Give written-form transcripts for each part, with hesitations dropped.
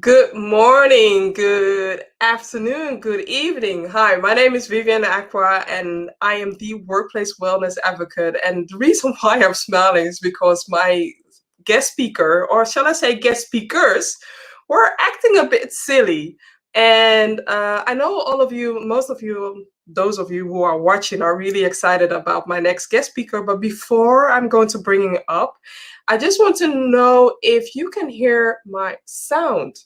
Good morning, good afternoon, good evening. Hi, my name is Vivian Acquah, and I am the workplace wellness advocate. And the reason why I'm smiling is because my guest speaker, or shall I say guest speakers, were acting a bit silly. And I know all of you, most of you, those of you who are watching are really excited about my next guest speaker. But before I'm going to bring it up, I just want to know if you can hear my sound,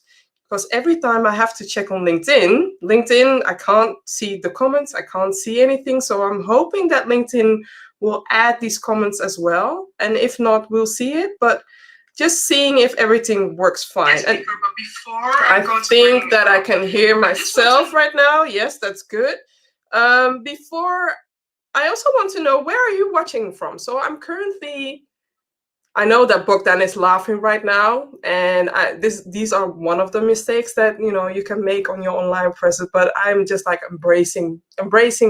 because every time I have to check on LinkedIn, I can't see the comments, I can't see anything. So I'm hoping that LinkedIn will add these comments as well. And if not, we'll see it. But just seeing if everything works fine. And I think that I can hear myself right now. Yes, that's good. Before, I also want to know, where are you watching from? So I'm currently, I know that Bogdan is laughing right now, and these are one of the mistakes that you can make on your online presence. But I'm just like embracing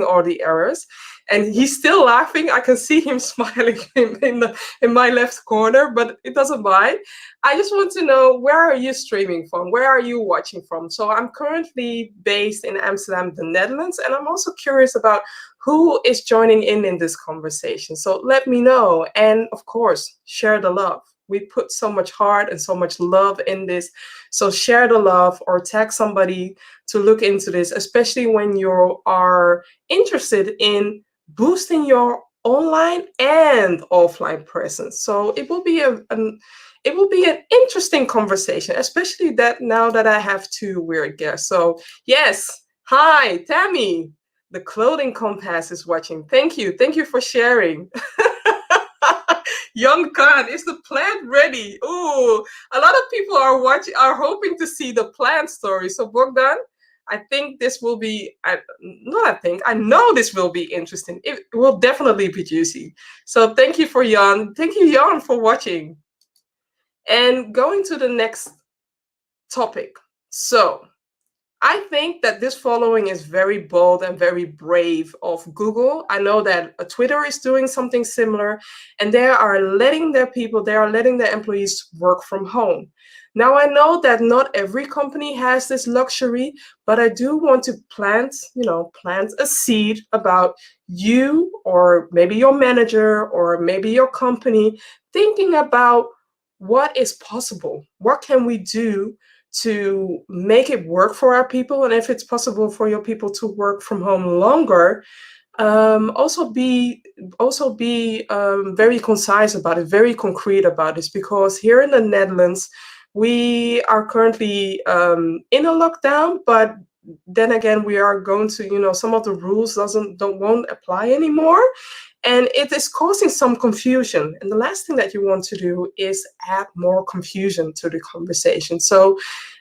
all the errors, and he's still laughing. I can see him smiling in my left corner, but it doesn't mind. I just want to know, where are you streaming from? Where are you watching from? So I'm currently based in Amsterdam, the Netherlands, and I'm also curious about who is joining in this conversation. So let me know. And of course, share the love. We put so much heart and so much love in this. So share the love or tag somebody to look into this, especially when you are interested in boosting your online and offline presence. So it will be an interesting conversation, especially that now that I have two weird guests. So yes, hi, Tammy. The clothing compass is watching. Thank you. Thank you for sharing. Young Khan, is the plant ready? Ooh, a lot of people are hoping to see the plant story. So Bogdan, I think this will be, I know this will be interesting. It will definitely be juicy. So thank you Jan, for watching. And going to the next topic. So I think that this following is very bold and very brave of Google. I know that Twitter is doing something similar, and they are letting their employees work from home. Now, I know that not every company has this luxury, but I do want to plant a seed about you, or maybe your manager, or maybe your company, thinking about what is possible. What can we do to make it work for our people? And if it's possible for your people to work from home longer, also be very concise about it, very concrete about this, because here in the Netherlands, we are currently in a lockdown, but then again, we are going to, some of the rules won't apply anymore. And it is causing some confusion. And the last thing that you want to do is add more confusion to the conversation. So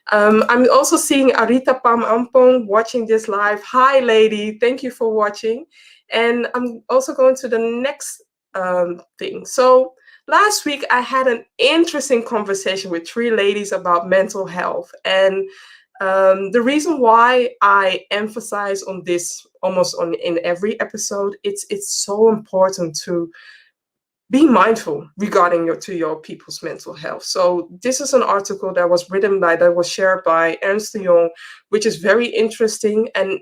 I'm also seeing 𝗤𝗏𝗻𝗶 watching this live. Hi, lady. Thank you for watching. And I'm also going to the next thing. So last week, I had an interesting conversation with three ladies about mental health. And the reason why I emphasize on this almost in every episode, it's so important to be mindful regarding your people's mental health. So this is an article that was shared by Ernst & Young, which is very interesting, and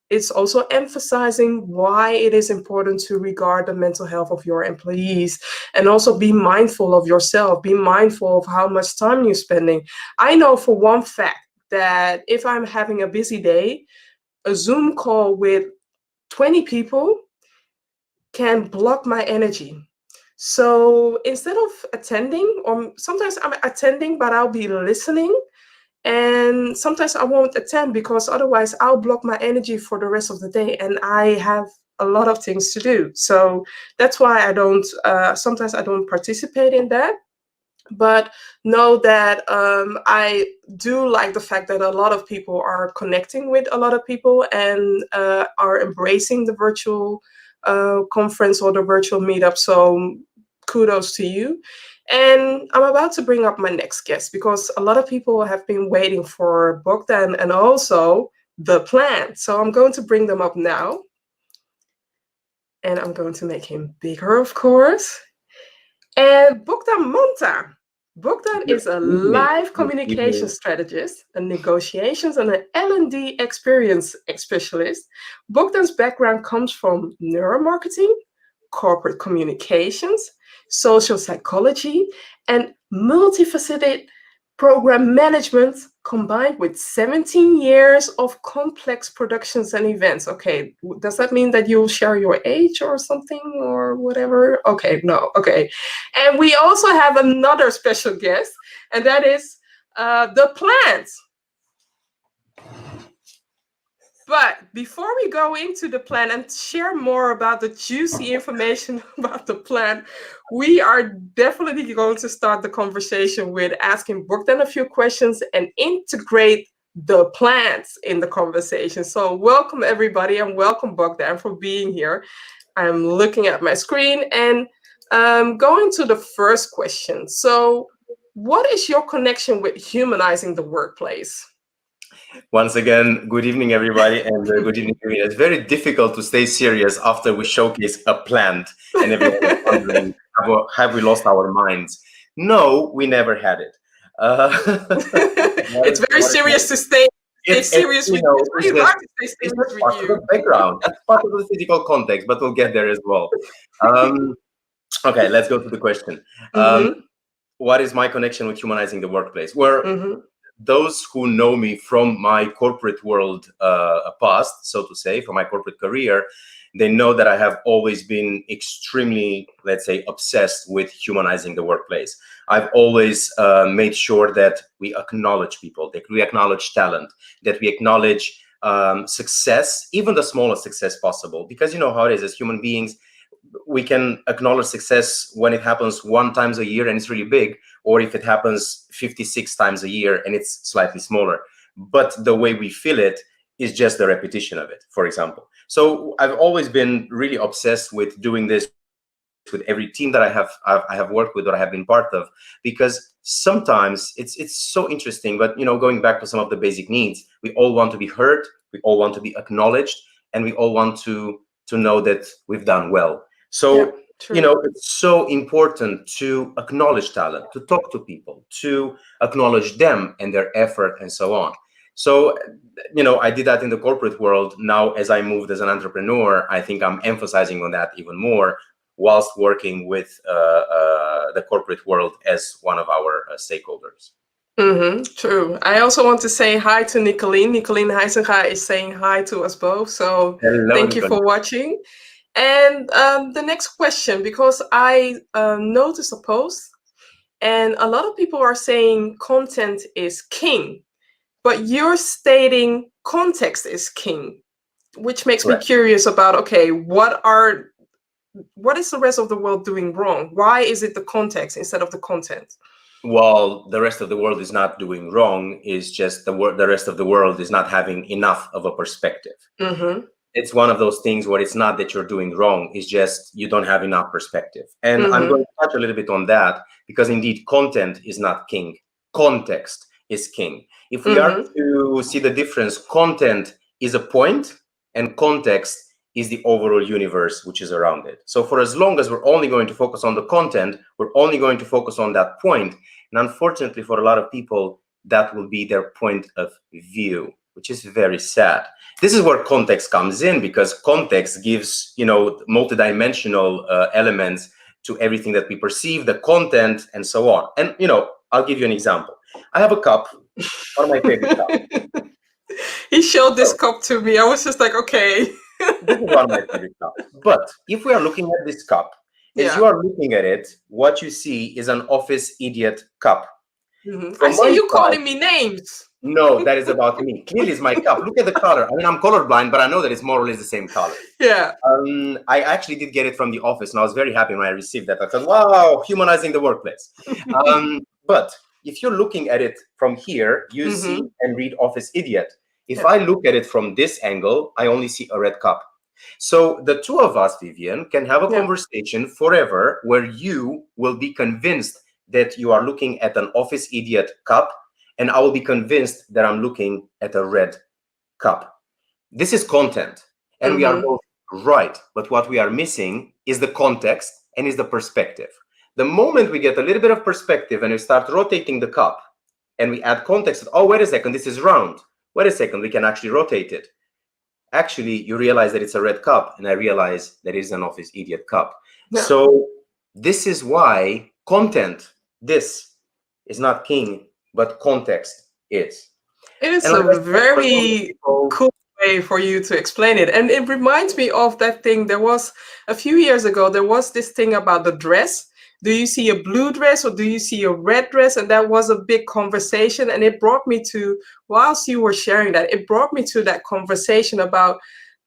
it's also emphasizing why it is important to regard the mental health of your employees, and also be mindful of yourself, be mindful of how much time you're spending. I know for one fact that if I'm having a busy day, a Zoom call with 20 people can block my energy. So instead of attending, or sometimes I'm attending, but I'll be listening, and sometimes I won't attend because otherwise I'll block my energy for the rest of the day, and I have a lot of things to do. So that's why sometimes I don't participate in that. But know that I do like the fact that a lot of people are connecting with a lot of people, and are embracing the virtual conference or the virtual meetup. So kudos to you. And I'm about to bring up my next guest, because a lot of people have been waiting for Bogdan and also the plant. So I'm going to bring them up now. And I'm going to make him bigger, of course. And Bogdan Manta Bogdan is a live communication evening. strategist, a negotiations and an L&D experience specialist. Bogdan's background comes from neuromarketing, corporate communications, social psychology, and multifaceted program management combined with 17 years of complex productions and events. Okay, does that mean that you'll share your age or something or whatever? Okay, no, okay. And we also have another special guest, and that is The Plant. But before we go into the plan and share more about the juicy information about the plan, we are definitely going to start the conversation with asking Bogdan a few questions and integrate the plants in the conversation. So welcome everybody, and welcome Bogdan for being here. I'm looking at my screen and going to the first question. So what is your connection with humanizing the workplace? Once again, good evening, everybody, and good evening, Vivian. It's very difficult to stay serious after we showcase a plant and everyone is wondering, have we lost our minds? No, we never had it. It's very serious to stay serious with you. It's really hard to stay serious with you. The background. It's part of the physical context, but we'll get there as well. Okay, let's go to the question. What is my connection with humanizing the workplace? Those who know me from my corporate world past, so to say, from my corporate career, they know that I have always been extremely, let's say, obsessed with humanizing the workplace. I've always made sure that we acknowledge people, that we acknowledge talent, that we acknowledge success, even the smallest success possible. Because you know how it is, as human beings, we can acknowledge success when it happens 1 time a year and it's really big, or if it happens 56 times a year and it's slightly smaller. But the way we feel it is just the repetition of it, for example. So I've always been really obsessed with doing this with every team that I have worked with or I have been part of, because sometimes it's so interesting. But you know, going back to some of the basic needs, we all want to be heard, we all want to be acknowledged, and we all want to know that we've done well. So, you know, it's so important to acknowledge talent, to talk to people, to acknowledge them and their effort and so on. So, you know, I did that in the corporate world. Now, as I moved as an entrepreneur, I think I'm emphasizing on that even more whilst working with the corporate world as one of our stakeholders. True. I also want to say hi to 𝗨ihe𝗹𝗶ihe𝗲 is saying hi to us both. So hello, thank you for watching. And the next question, because I noticed a post and a lot of people are saying content is king, but you're stating context is king, which makes me curious about, okay, what is the rest of the world doing wrong? Why is it the context instead of the content? Well, the rest of the world is not doing wrong. It's just the rest of the world is not having enough of a perspective. It's one of those things where it's not that you're doing wrong, it's just you don't have enough perspective. And I'm going to touch a little bit on that, because indeed content is not king, context is king. If we are to see the difference, content is a point and context is the overall universe which is around it. So for as long as we're only going to focus on the content, we're only going to focus on that point. And unfortunately for a lot of people, that will be their point of view, which is very sad. This is where context comes in, because context gives, you know, multidimensional elements to everything that we perceive, the content, and so on. And, you know, I'll give you an example. I have a cup, one of my favorite cups. He showed this cup to me. I was just like, okay. This is one of my favorite cups. But if we are looking at this cup, as you are looking at it, what you see is an office idiot cup. I see you calling me names. No, that is about me. Clearly, it's my cup. Look at the color. I mean, I'm colorblind, but I know that it's more or less the same color. Yeah. I actually did get it from the office, and I was very happy when I received that. I thought, wow, humanizing the workplace. But if you're looking at it from here, you see and read office idiot. If I look at it from this angle, I only see a red cup. So the two of us, Vivian, can have a conversation forever where you will be convinced that you are looking at an office idiot cup, and I will be convinced that I'm looking at a red cup. This is content, and we are both right. But what we are missing is the context and is the perspective. The moment we get a little bit of perspective and we start rotating the cup and we add context, oh, wait a second, this is round. Wait a second, we can actually rotate it. Actually, you realize that it's a red cup, and I realize that it is an office idiot cup. Yeah. So this is why content, this is not king, but context is. It is a very cool way for you to explain it. And it reminds me of that thing. There was a few years ago, there was this thing about the dress. Do you see a blue dress or do you see a red dress? And that was a big conversation. And it brought me to, whilst you were sharing that, it brought me to that conversation about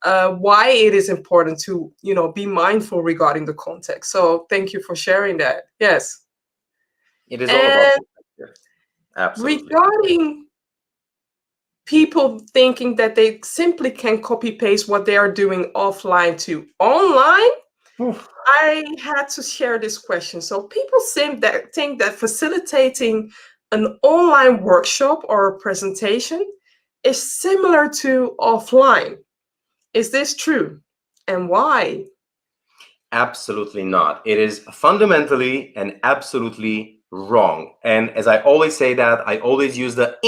why it is important to, you know, be mindful regarding the context. So thank you for sharing that. Yes. It is all about context. Absolutely. Regarding people thinking that they simply can copy paste what they are doing offline to online, I had to share this question. So people think that facilitating an online workshop or a presentation is similar to offline. Is this true? And why? Absolutely not. It is fundamentally and absolutely wrong. And as I always say that, I always use the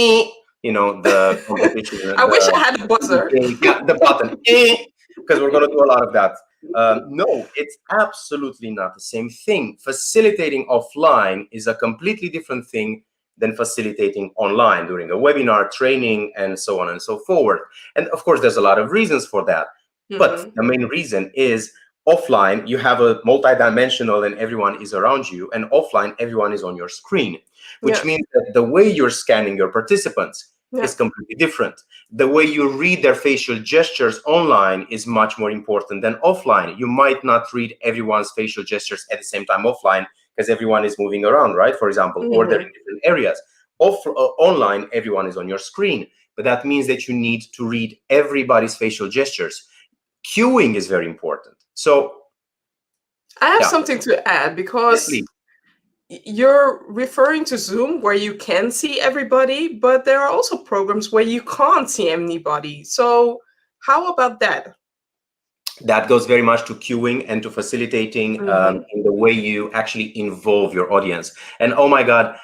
you know, the competition. I wish I had a buzzer. The button, because we're going to do a lot of that. No, it's absolutely not the same thing. Facilitating offline is a completely different thing than facilitating online during a webinar, training, and so on and so forth. And of course, there's a lot of reasons for that. But the main reason is offline, you have a multi-dimensional and everyone is around you, and offline, everyone is on your screen, which means that the way you're scanning your participants is completely different. The way you read their facial gestures online is much more important than offline. You might not read everyone's facial gestures at the same time offline because everyone is moving around, right? For example, or they're in different areas. Online, everyone is on your screen, but that means that you need to read everybody's facial gestures. Cueing is very important. So I have something to add, because you're referring to Zoom where you can see everybody, but there are also programs where you can't see anybody. So how about that? That goes very much to cueing and to facilitating in the way you actually involve your audience. And oh my God,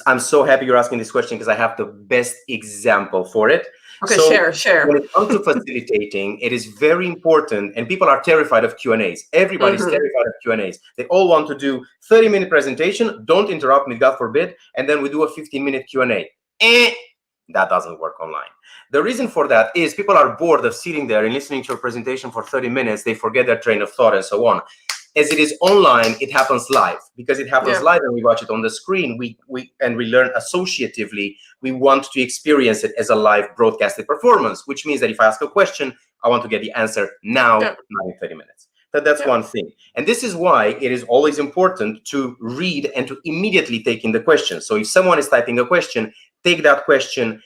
I'm so happy you're asking this question because I have the best example for it. Okay, so share. When it comes to facilitating, it is very important, and people are terrified of Q&As. Everybody's terrified of Q&As. They all want to do 30-minute presentation, don't interrupt me, God forbid, and then we do a 15-minute Q&A. That doesn't work online. The reason for that is people are bored of sitting there and listening to your presentation for 30 minutes. They forget their train of thought and so on. As it is online, it happens live. Because it happens live and we watch it on the screen, we learn associatively. We want to experience it as a live broadcasted performance, which means that if I ask a question, I want to get the answer now, not in 30 minutes. That's one thing. And this is why it is always important to read and to immediately take in the question. So if someone is typing a question, take that question,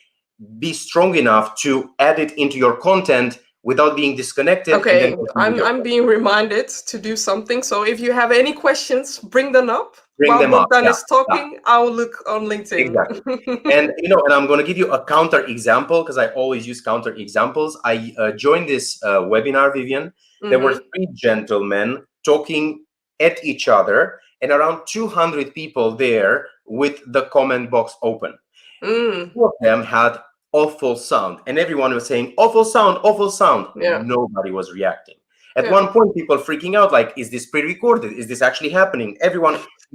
be strong enough to add it into your content without being disconnected. Okay, I'm being reminded to do something. So if you have any questions, bring them up. While Bogdan is talking, I'll look on LinkedIn. Exactly. And I'm going to give you a counter example because I always use counter examples. I joined this webinar, Vivian. There were 3 gentlemen talking at each other, and around 200 people there with the comment box open. 2 of them had awful sound, and everyone was saying awful sound, awful sound. Nobody was reacting. At one point, people freaking out, like, is this pre-recorded? Is this actually happening?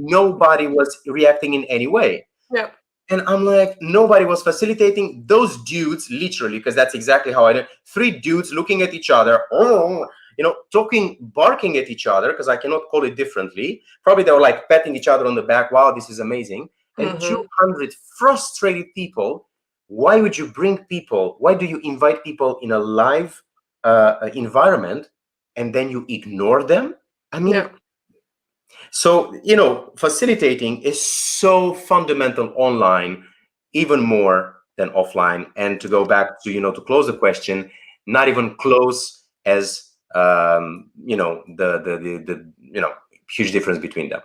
Nobody was reacting in any way. And I'm like, nobody was facilitating. Those dudes, literally, because that's exactly how I did. 3 dudes looking at each other, talking, barking at each other, because I cannot call it differently. Probably they were like patting each other on the back. Wow, this is amazing. And 200 frustrated people. Why would you bring people? Why do you invite people in a live environment and then you ignore them? I mean, so, facilitating is so fundamental online, even more than offline. And to go back to, to close the question, not even close as, the huge difference between them.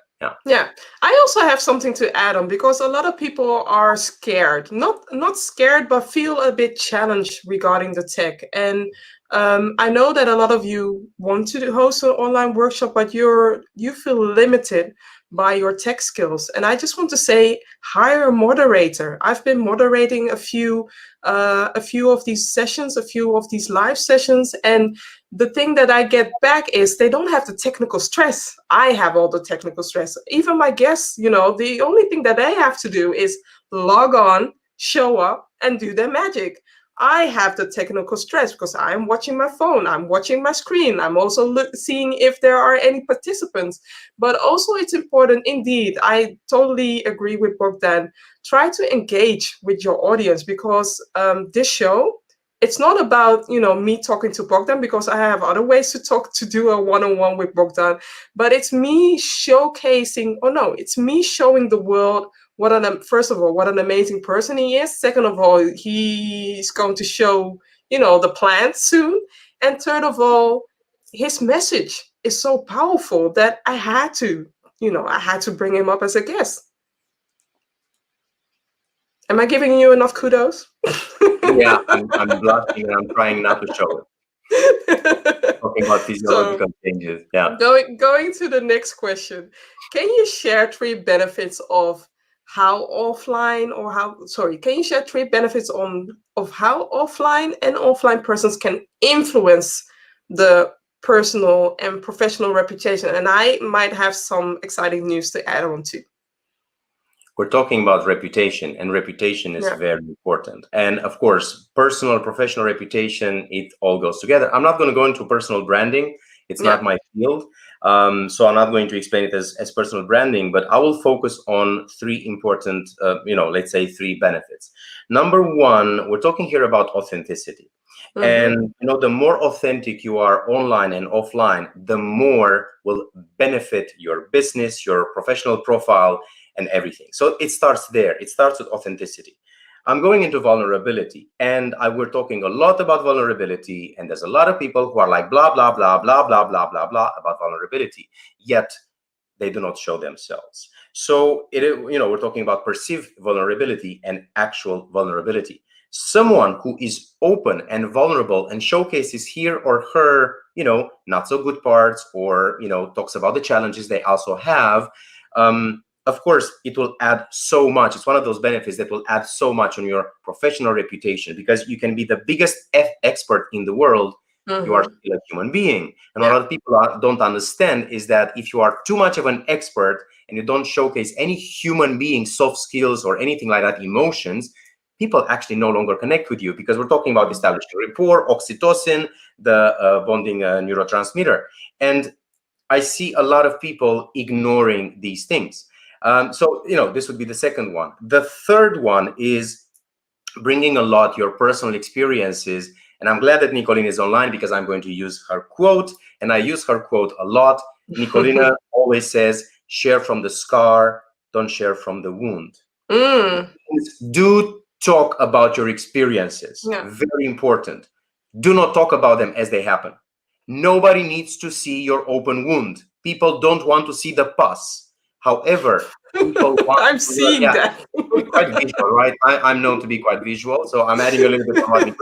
Yeah, I also have something to add on, because a lot of people are scared, not scared, but feel a bit challenged regarding the tech. And I know that a lot of you want to host an online workshop, but you feel limited by your tech skills. And I just want to say, hire a moderator. I've been moderating a few of these sessions, a few of these live sessions, and the thing that I get back is they don't have the technical stress. I have all the technical stress. Even my guests, you know, the only thing that they have to do is log on, show up, and do their magic. I have the technical stress because I'm watching my phone, I'm watching my screen, I'm also seeing if there are any participants. But also it's important, indeed, I totally agree with Bogdan, try to engage with your audience, because this show, it's not about, you know, me talking to Bogdan, because I have other ways to do a one-on-one with Bogdan, but it's me showcasing, it's me showing the world first of all, what an amazing person he is. Second of all, he's going to show, you know, the plant soon. And third of all, his message is so powerful that I had to bring him up as a guest. Am I giving you enough kudos? Yeah, I'm blushing and I'm trying not to show it. Talking about physiological changes. Yeah. Going to the next question. Can you share 3 benefits of how offline can you share 3 benefits of how offline and offline persons can influence the personal and professional reputation? And I might have some exciting news to add on to. We're talking about reputation, and reputation is very important. And of course, personal, professional reputation, it all goes together. I'm not going to go into personal branding. It's not my field. So I'm not going to explain it as personal branding, but I will focus on 3 important, let's say 3 benefits. Number 1, we're talking here about authenticity. And, you know, the more authentic you are online and offline, the more will benefit your business, your professional profile, and everything. So it starts there. It starts with authenticity. I'm going into vulnerability, and we're talking a lot about vulnerability, and there's a lot of people who are like blah, blah, blah, blah, blah, blah, blah, blah about vulnerability, yet they do not show themselves. So, we're talking about perceived vulnerability and actual vulnerability. Someone who is open and vulnerable and showcases here or her, not so good parts, or, talks about the challenges they also have, of course, it will add so much. It's one of those benefits that will add so much on your professional reputation, because you can be the biggest expert in the world. You are still a human being. And what a lot of people don't understand is that if you are too much of an expert and you don't showcase any human being soft skills or anything like that, emotions, people actually no longer connect with you, because we're talking about establishing rapport, oxytocin, the bonding neurotransmitter. And I see a lot of people ignoring these things. So, this would be the second one. The third one is bringing a lot your personal experiences. And I'm glad that Nicolina is online, because I'm going to use her quote, and I use her quote a lot. Nicolina always says, share from the scar, don't share from the wound. Do talk about your experiences. Very important. Do not talk about them as they happen. Nobody needs to see your open wound. People don't want to see the pus. However, people want I'm seeing that. Quite visual, right? I'm known to be quite visual, so I'm adding a little bit of money.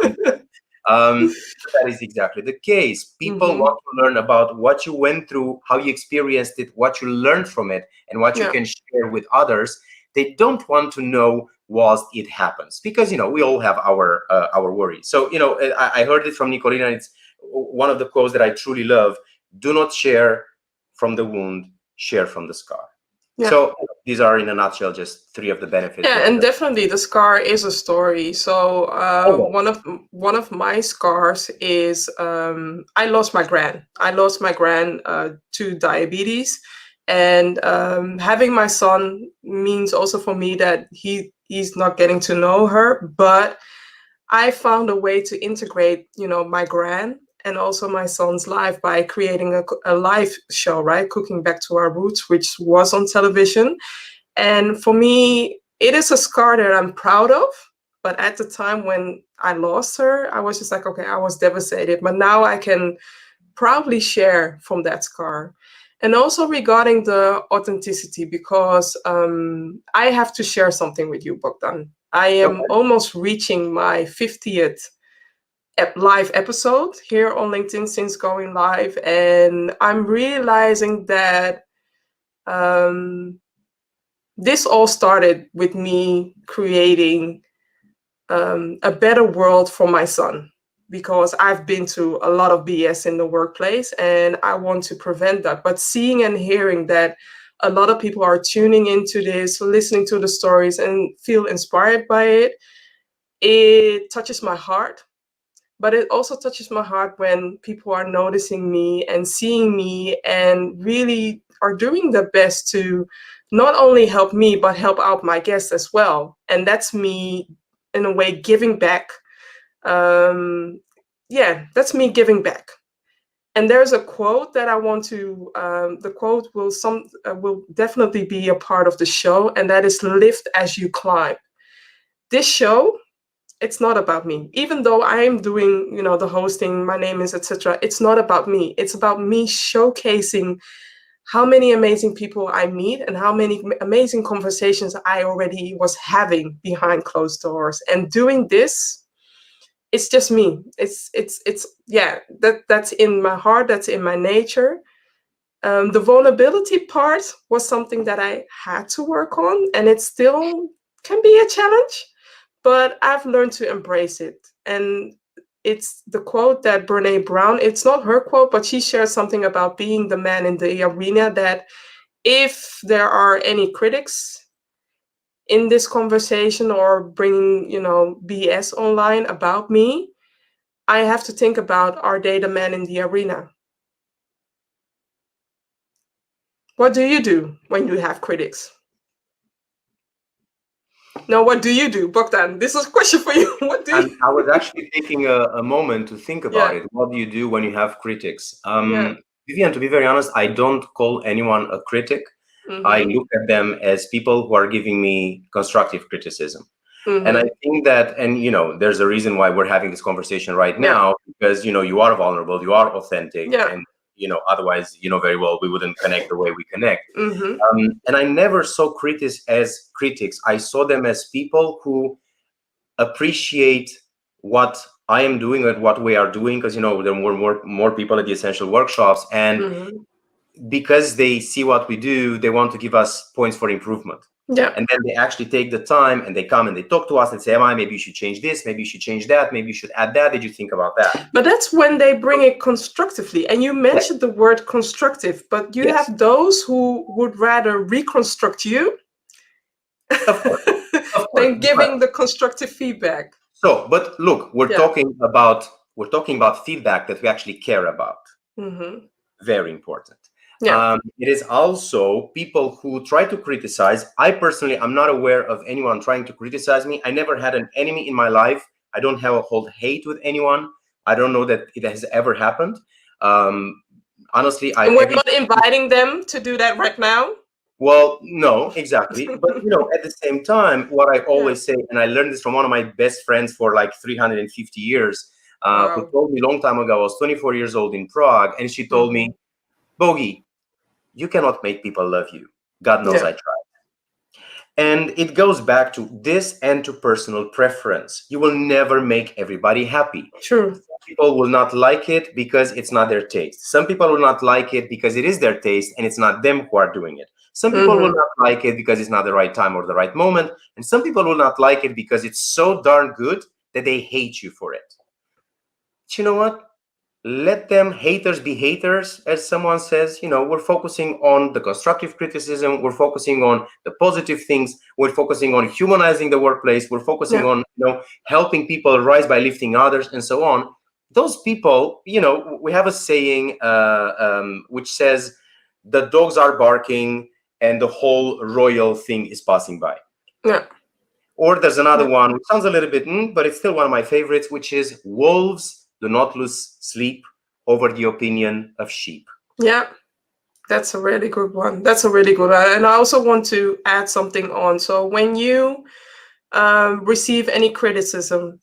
That is exactly the case. People want to learn about what you went through, how you experienced it, what you learned from it, and what you can share with others. They don't want to know whilst it happens, because we all have our worries. So I heard it from Nicolina. It's one of the quotes that I truly love. Do not share from the wound, share from the scar. So these are, in a nutshell, just 3 of the benefits. And definitely the scar is a story. So one of my scars is I lost my gran. To diabetes, and having my son means also for me that he's not getting to know her, but I found a way to integrate, my gran and also my son's life by creating a live show, right? Cooking Back to Our Roots, which was on television. And for me, it is a scar that I'm proud of. But at the time when I lost her, I was just like, okay, I was devastated. But now I can proudly share from that scar. And also regarding the authenticity, because I have to share something with you, Bogdan. I am almost reaching my 50th live episode here on LinkedIn since going live, and I'm realizing that This all started with me creating a better world for my son, because I've been to a lot of BS in the workplace and I want to prevent that. But seeing and hearing that a lot of people are tuning into this, listening to the stories and feel inspired by it, it touches my heart. But it also touches my heart when people are noticing me and seeing me and really are doing their best to not only help me, but help out my guests as well. And that's me, in a way, giving back. Yeah, that's me giving back. And there's a quote that I want to, the quote will definitely be a part of the show, and that is lift as you climb. This show, it's not about me. Even though I am doing, the hosting, my name is, etc. It's not about me. It's about me showcasing how many amazing people I meet and how many amazing conversations I already was having behind closed doors. And doing this, it's just me. That's in my heart. That's in my nature. The vulnerability part was something that I had to work on, and it still can be a challenge. But I've learned to embrace it. And it's the quote that Brené Brown, it's not her quote, but she shares something about being the man in the arena, that if there are any critics in this conversation or bringing, BS online about me, I have to think about, are they the man in the arena? What do you do when you have critics? Now, what do you do, Bogdan? This is a question for you. What do you? I was actually taking a moment to think about it. What do you do when you have critics? Vivian, to be very honest, I don't call anyone a critic. I look at them as people who are giving me constructive criticism. And I think that, there's a reason why we're having this conversation right now, because, you are vulnerable, you are authentic, and, otherwise, very well, we wouldn't connect the way we connect. And I never saw critics as critics. I saw them as people who appreciate what I am doing and what we are doing, because, there were more people at the Essential workshops, and because they see what we do, they want to give us points for improvement. And then they actually take the time and they come and they talk to us and say, maybe you should change this, maybe you should change that, maybe you should add that. Did you think about that? But that's when they bring it constructively. And you mentioned the word constructive, but you have those who would rather reconstruct you than giving the constructive feedback. So, but look, we're talking about feedback that we actually care about. Very important. It is also people who try to criticize. I personally, I'm not aware of anyone trying to criticize me. I never had an enemy in my life. I don't have a hold hate with anyone. I don't know that it has ever happened. Honestly, and we're not inviting them to do that right now. Well, no, exactly. But, at the same time, what I always say, and I learned this from one of my best friends for like 350 years, who told me a long time ago. I was 24 years old in Prague, and she told me, Bogey, you cannot make people love you. God knows I tried. And it goes back to this and to personal preference. You will never make everybody happy. True. Some people will not like it because it's not their taste. Some people will not like it because it is their taste and it's not them who are doing it. Some people will not like it because it's not the right time or the right moment. And some people will not like it because it's so darn good that they hate you for it. But you know what? Let them haters be haters, as someone says. We're focusing on the constructive criticism. We're focusing on the positive things. We're focusing on humanizing the workplace. We're focusing on, helping people rise by lifting others and so on. Those people, we have a saying which says, the dogs are barking and the whole royal thing is passing by. Or there's another one, which sounds a little bit, but it's still one of my favorites, which is wolves do not lose sleep over the opinion of sheep. Yeah, that's a really good one. That's a really good one. And I also want to add something on. So when you receive any criticism,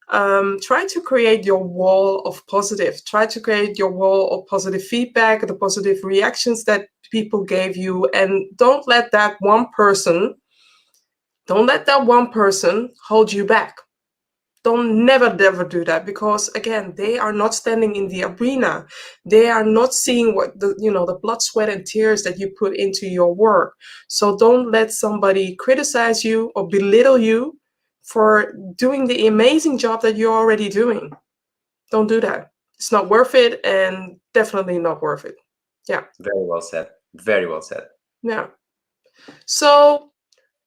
try to create your wall of positive. Try to create your wall of positive feedback, the positive reactions that people gave you, and don't let that one person hold you back. Don't never do that, because again, they are not standing in the arena. They are not seeing what the blood, sweat, and tears that you put into your work. So don't let somebody criticize you or belittle you for doing the amazing job that you're already doing. Don't do that. It's not worth it, and definitely not worth it. Yeah. Very well said. Very well said. Yeah. So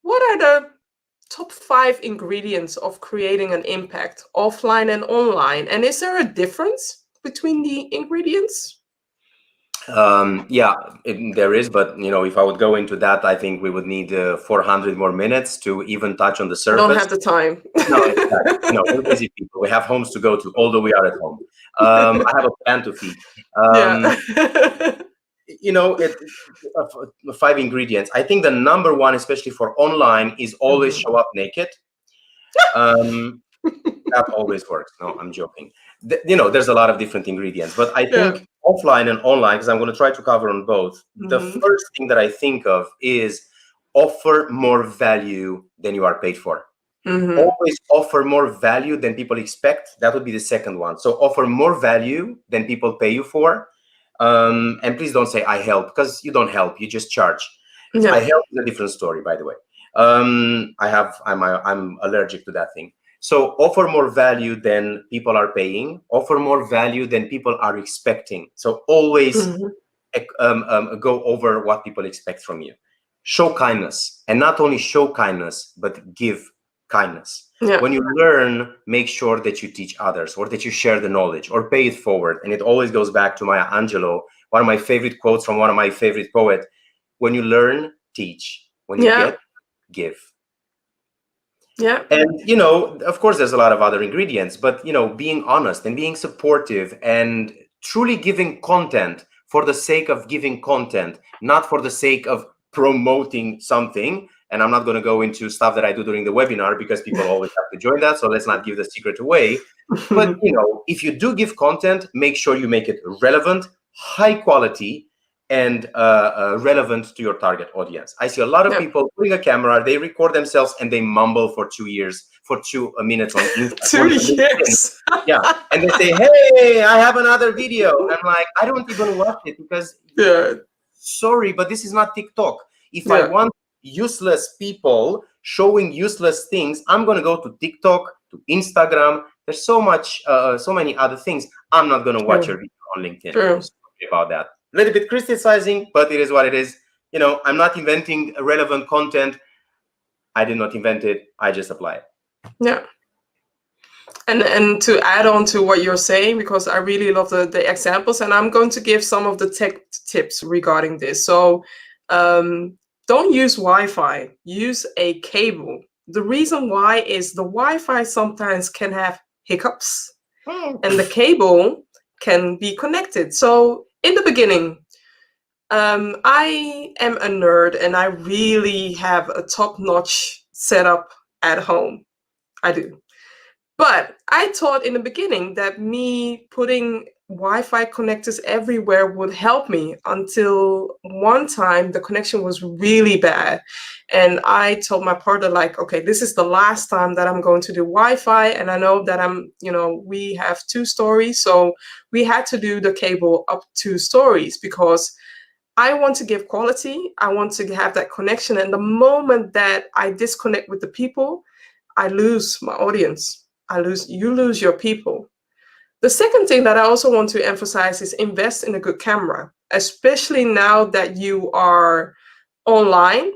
what are the top 5 ingredients of creating an impact offline and online? And is there a difference between the ingredients? Yeah, there is, but if I would go into that, I think we would need 400 more minutes to even touch on the surface. Don't have the time. No, exactly. No, we're busy people. We have homes to go to, although we are at home. I have a plan to feed. Yeah. 5 ingredients. I think the number one, especially for online, is always show up naked. That always works. No, I'm joking. There's a lot of different ingredients, but I think offline and online, because I'm going to try to cover on both. The first thing that I think of is offer more value than you are paid for. Always offer more value than people expect. That would be the second one. So offer more value than people pay you for. And please don't say I help, because you don't help, you just charge. I help is a different story, by the way. I'm allergic to that thing. So offer more value than people are paying. Offer more value than people are expecting. So always go over what people expect from you. Show kindness, and not only show kindness, but give kindness. When you learn, make sure that you teach others, or that you share the knowledge, or pay it forward. And it always goes back to Maya Angelou, one of my favorite quotes from one of my favorite poets. When you learn, teach. When you get, give. And of course there's a lot of other ingredients, but being honest and being supportive and truly giving content for the sake of giving content, not for the sake of promoting something. And I'm not going to go into stuff that I do during the webinar, because people always have to join that, so let's not give the secret away. But if you do give content, make sure you make it relevant, high quality, and relevant to your target audience. I see a lot of people putting a camera, they record themselves, and they mumble for 2 minutes on Instagram. 2 years. And they say, hey, I have another video. I'm like, I don't even watch it, because sorry, but this is not TikTok. If I want useless people showing useless things, I'm going to go to TikTok, to Instagram. There's so many other things. I'm not going to watch your video on LinkedIn. I'm sorry about that. A little bit criticizing, but it is what it is. I'm not inventing relevant content. I did not invent it. I just apply it. Yeah. And to add on to what you're saying, because I really love the examples, and I'm going to give some of the tech tips regarding this. So don't use Wi-Fi. Use a cable. The reason why is the Wi-Fi sometimes can have hiccups, and the cable can be connected. So in the beginning, I am a nerd, and I really have a top-notch setup at home. I do. But I thought in the beginning that me putting Wi-Fi connectors everywhere would help me, until one time the connection was really bad. And I told my partner, like, okay, this is the last time that I'm going to do Wi-Fi. And I know that we have 2 stories. So we had to do the cable up 2 stories, because I want to give quality. I want to have that connection. And the moment that I disconnect with the people, I lose my audience. You lose your people. The second thing that I also want to emphasize is invest in a good camera, especially now that you are online.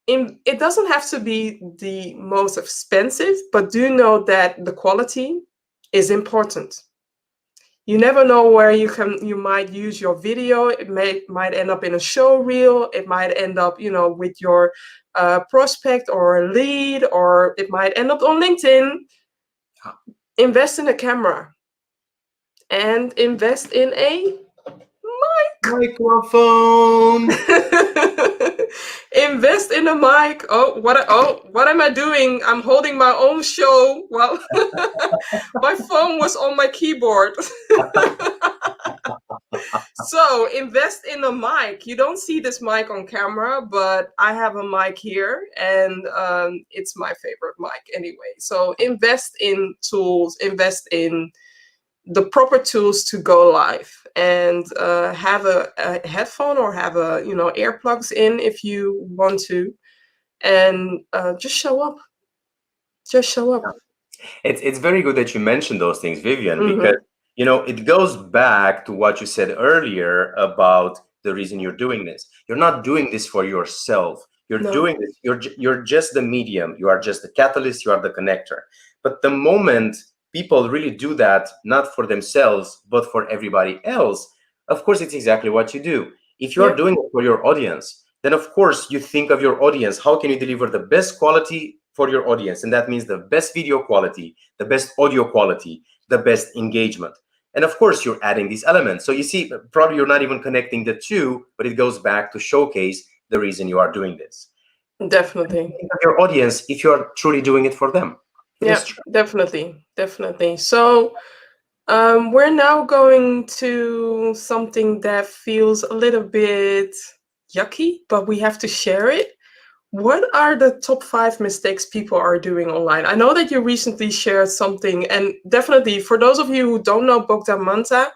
It doesn't have to be the most expensive, but do know that the quality is important. You never know where you might use your video. It might end up in a show reel. It might end up, with your prospect or a lead, or it might end up on LinkedIn. Invest in a camera, and invest in a microphone. Invest in a mic. What am I doing? I'm holding my own show. Well, my phone was on my keyboard. So invest in a mic. You don't see this mic on camera, but I have a mic here, and it's my favorite mic anyway. So invest in tools, invest in the proper tools to go live, and have a headphone or have a earplugs in if you want to, and just show up. Just show up. It's very good that you mentioned those things, Vivian, because it goes back to what you said earlier about the reason you're doing this. You're not doing this for yourself. You're doing this. You're just the medium. You are just the catalyst. You are the connector. But the moment people really do that, not for themselves, but for everybody else, of course, it's exactly what you do. If you're doing it for your audience, then of course you think of your audience. How can you deliver the best quality for your audience? And that means the best video quality, the best audio quality, the best engagement. And of course, you're adding these elements. So you see, probably you're not even connecting the two, but it goes back to showcase the reason you are doing this. Definitely. Think of your audience if you're truly doing it for them. Yeah, definitely. Definitely. So we're now going to something that feels a little bit yucky, but we have to share it. What are the top 5 mistakes people are doing online? I know that you recently shared something, and definitely for those of you who don't know Bogdan Manta,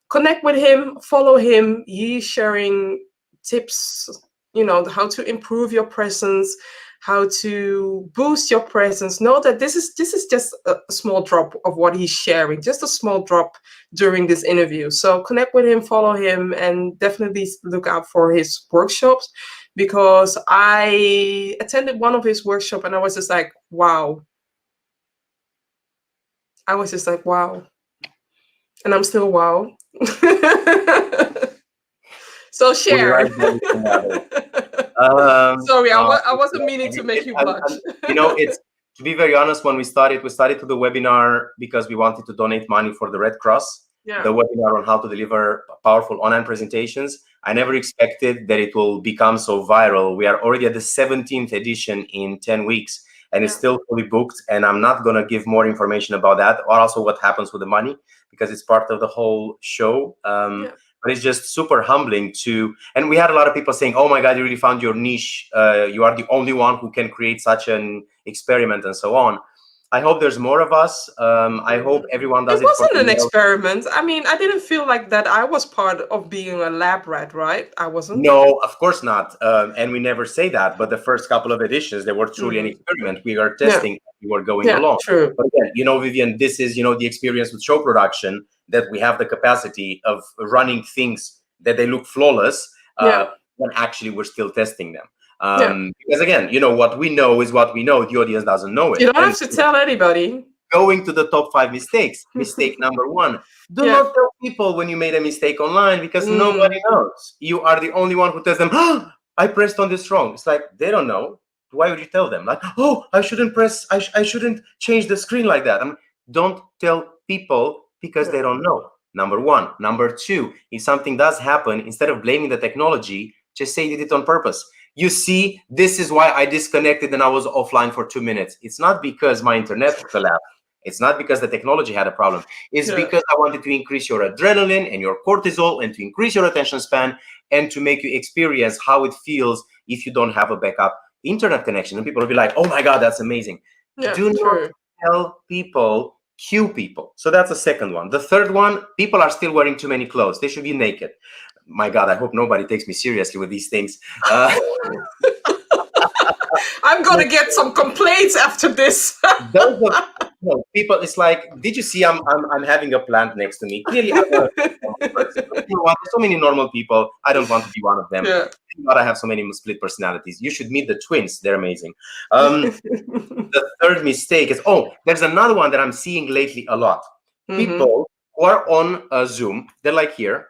connect with him, follow him. He's sharing tips, how to improve your presence, how to boost your presence. Know that this is just a small drop of what he's sharing, just a small drop during this interview. So connect with him, follow him, and definitely look out for his workshops, because I attended one of his workshops and I was just like, wow. I was just like, wow. And I'm still wow. So share. Sorry, I wasn't meaning to make you blush. It's, to be very honest, when we started to the webinar because we wanted to donate money for the Red Cross. Yeah. The webinar on how to deliver powerful online presentations. I never expected that it will become so viral. We are already at the 17th edition in 10 weeks, and it's still fully booked. And I'm not going to give more information about that, or also what happens with the money, because it's part of the whole show. But it's just super humbling to, and we had a lot of people saying, oh my God, you really found your niche. You are the only one who can create such an experiment and so on. I hope there's more of us. I hope everyone does it. It wasn't an experiment. I mean, I didn't feel like that I was part of being a lab rat, right? I wasn't. No, of course not. And we never say that. But the first couple of editions, they were truly an experiment. We are testing. We were going along. True. But again, Vivian, this is, the experience with show production, that we have the capacity of running things that they look flawless when actually we're still testing them. Because again, what we know is what we know. The audience doesn't know it. You don't have to tell anybody. Going to the top 5 mistakes. Mistake number 1. Do not tell people when you made a mistake online, because nobody knows. You are the only one who tells them, oh, I pressed on this wrong. It's like, they don't know. Why would you tell them? Like, oh, I shouldn't press, I shouldn't change the screen like that. Don't tell people because they don't know. Number 1. Number 2, if something does happen, instead of blaming the technology, just say you did it on purpose. You see, this is why I disconnected and I was offline for 2 minutes. It's not because my internet collapsed. It's not because the technology had a problem. It's because I wanted to increase your adrenaline and your cortisol, and to increase your attention span, and to make you experience how it feels if you don't have a backup internet connection. And people will be like, oh my God, that's amazing. Do not tell people, cue people. So that's the second one. The third one, people are still wearing too many clothes. They should be naked. My God, I hope nobody takes me seriously with these things. I'm gonna get some complaints after this. Those are, people, it's like, did you see I'm having a plant next to me? Clearly, I'm a normal person. There's so many normal people. I don't want to be one of them. But I have so many split personalities. You should meet the twins. They're amazing. The third mistake is, there's another one that I'm seeing lately a lot. People who are on Zoom, they're like here,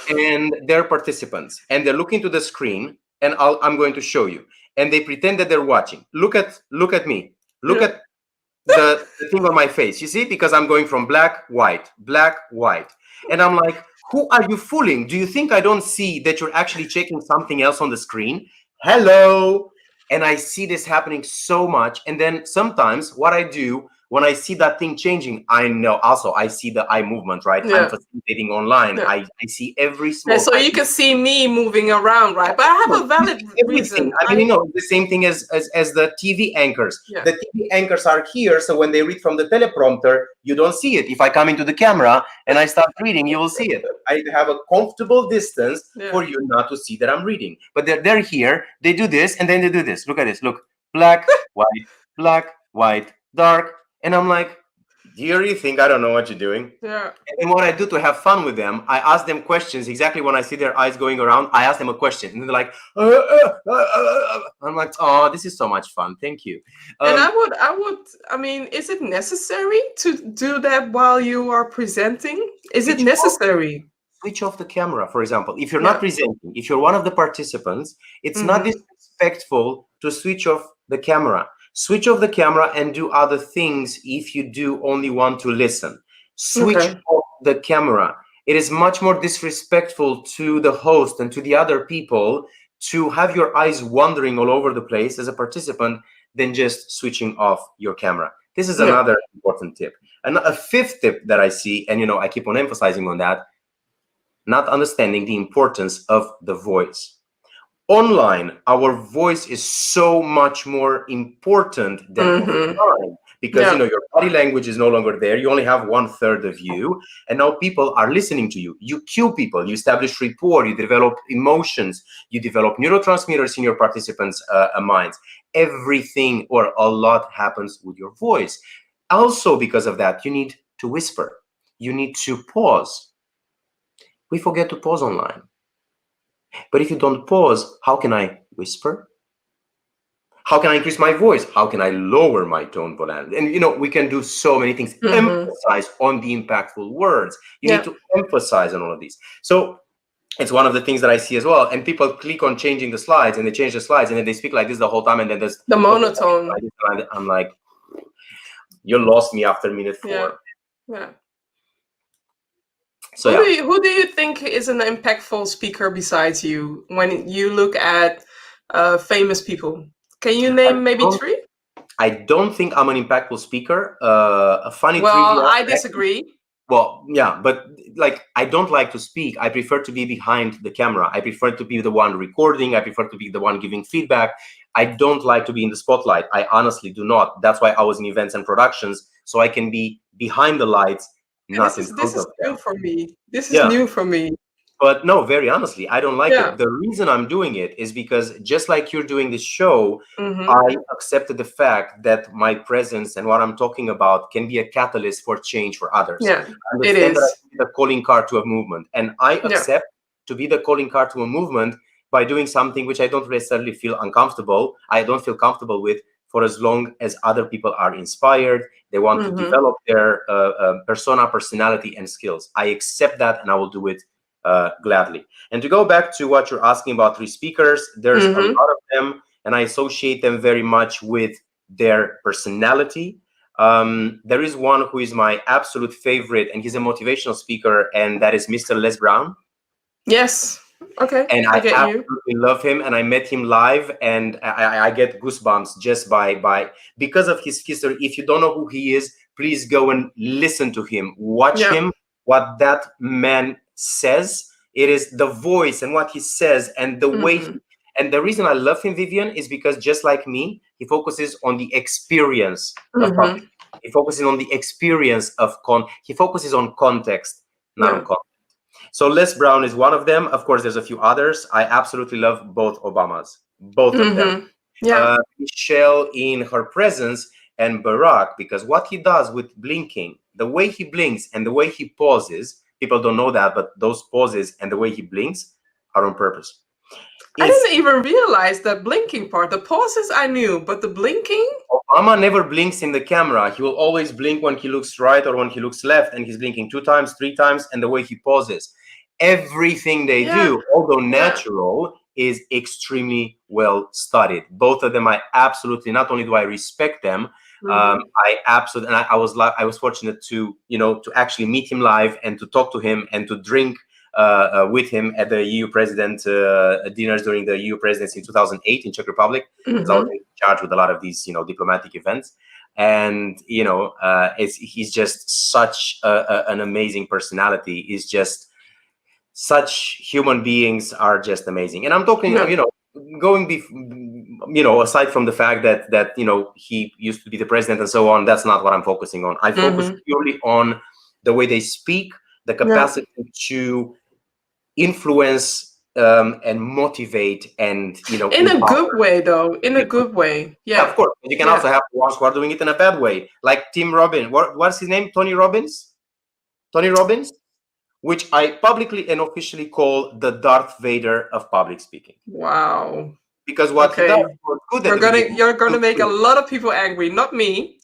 and they're participants, and they're looking to the screen, and I'm going to show you. And they pretend that they're watching. Look at me. Look at the thing on my face. You see? Because I'm going from black, white. And I'm like, who are you fooling? Do you think I don't see that you're actually checking something else on the screen? Hello. And I see this happening so much. And then sometimes what I do, when I see that thing changing, I know. Also, I see the eye movement, right? Yeah. I'm facilitating online. Yeah. I see every small. Yeah, so you can see me moving around, right? But I have a valid reason. I mean, the same thing as the TV anchors. Yeah. The TV anchors are here, so when they read from the teleprompter, you don't see it. If I come into the camera and I start reading, you will see it. I have a comfortable distance for you not to see that I'm reading. But they're here. They do this, and then they do this. Look at this. Look, black, white, dark. And I'm like, do you really think I don't know what you're doing? Yeah. And what I do to have fun with them, I ask them questions. Exactly when I see their eyes going around, I ask them a question. And they're like, I'm like, oh, this is so much fun. Thank you. And I mean, is it necessary to do that while you are presenting? Is it necessary? Switch off the camera, for example. If you're not presenting, if you're one of the participants, it's not disrespectful to switch off the camera. Switch off the camera and do other things if you do only want to listen. Switch off the camera. It is much more disrespectful to the host and to the other people to have your eyes wandering all over the place as a participant than just switching off your camera. This is another important tip. And a fifth tip that I see, and I keep on emphasizing on that, not understanding the importance of the voice. Online, our voice is so much more important than offline, because your body language is no longer there. You only have 1/3 of you, and now people are listening to you. You cue people, you establish rapport, you develop emotions, you develop neurotransmitters in your participants' minds. Everything or a lot happens with your voice. Also, because of that, you need to whisper. You need to pause. We forget to pause online. But if you don't pause, how can I whisper? How can I increase my voice? How can I lower my tone volume? And we can do so many things. Emphasize on the impactful words. You need to emphasize on all of these. So it's one of the things that I see as well. And people click on changing the slides, and they change the slides, and then they speak like this the whole time, and then there's the monotone. I'm like, you lost me after minute 4. Yeah. So who do you think is an impactful speaker besides you when you look at famous people? Can you name maybe 3? I don't think I'm an impactful speaker. A funny trivia. Well, I disagree. Well, yeah, but I don't like to speak. I prefer to be behind the camera. I prefer to be the one recording. I prefer to be the one giving feedback. I don't like to be in the spotlight. I honestly do not. That's why I was in events and productions, so I can be behind the lights. This is new for me. This is new for me. But no, very honestly, I don't like it. The reason I'm doing it is because just like you're doing this show, I accepted the fact that my presence and what I'm talking about can be a catalyst for change for others. Yeah, it is. That I be the calling card to a movement. And I accept to be the calling card to a movement by doing something which I don't necessarily feel uncomfortable. I don't feel comfortable with, for as long as other people are inspired, they want to develop their persona, personality, and skills. I accept that, and I will do it gladly. And to go back to what you're asking about 3 speakers, there's a lot of them, and I associate them very much with their personality. There is one who is my absolute favorite, and he's a motivational speaker, and that is Mr. Les Brown. Yes. Okay. And I absolutely love him, and I met him live, and I get goosebumps just because of his history. If you don't know who he is, please go and listen to him. Watch him. What that man says, it is the voice and what he says and the way. And the reason I love him, Vivian, is because just like me, he focuses on the experience of public. He focuses on the experience of he focuses on context, not on content. So Les Brown is one of them. Of course, there's a few others. I absolutely love both Obamas, both of them. Michelle in her presence, and Barack, because what he does with blinking, the way he blinks and the way he pauses, people don't know that, but those pauses and the way he blinks are on purpose. I didn't even realize that blinking part. The pauses I knew, but the blinking? Obama never blinks in the camera. He will always blink when he looks right or when he looks left, and he's blinking 2 times, 3 times, and the way he pauses. Everything they do, although natural, is extremely well studied. Both of them, I absolutely, not only do I respect them, I absolutely, and I was fortunate to, to actually meet him live and to talk to him and to drink with him at the EU president dinners during the EU presidency in 2008 in Czech Republic. Because I was in charge with a lot of these, diplomatic events. and he's just such an amazing personality. He's just such human beings are just amazing. And I'm talking, aside from the fact that he used to be the president and so on, that's not what I'm focusing on. I focus purely on the way they speak, the capacity to influence and motivate, and in a good way, though. In a good way. Yeah, of course. You can also have ones who are doing it in a bad way, like Tim Robbins. What's his name? Tony Robbins, which I publicly and officially call the Darth Vader of public speaking. Wow. Because what he does, you're gonna make a lot of people angry, not me.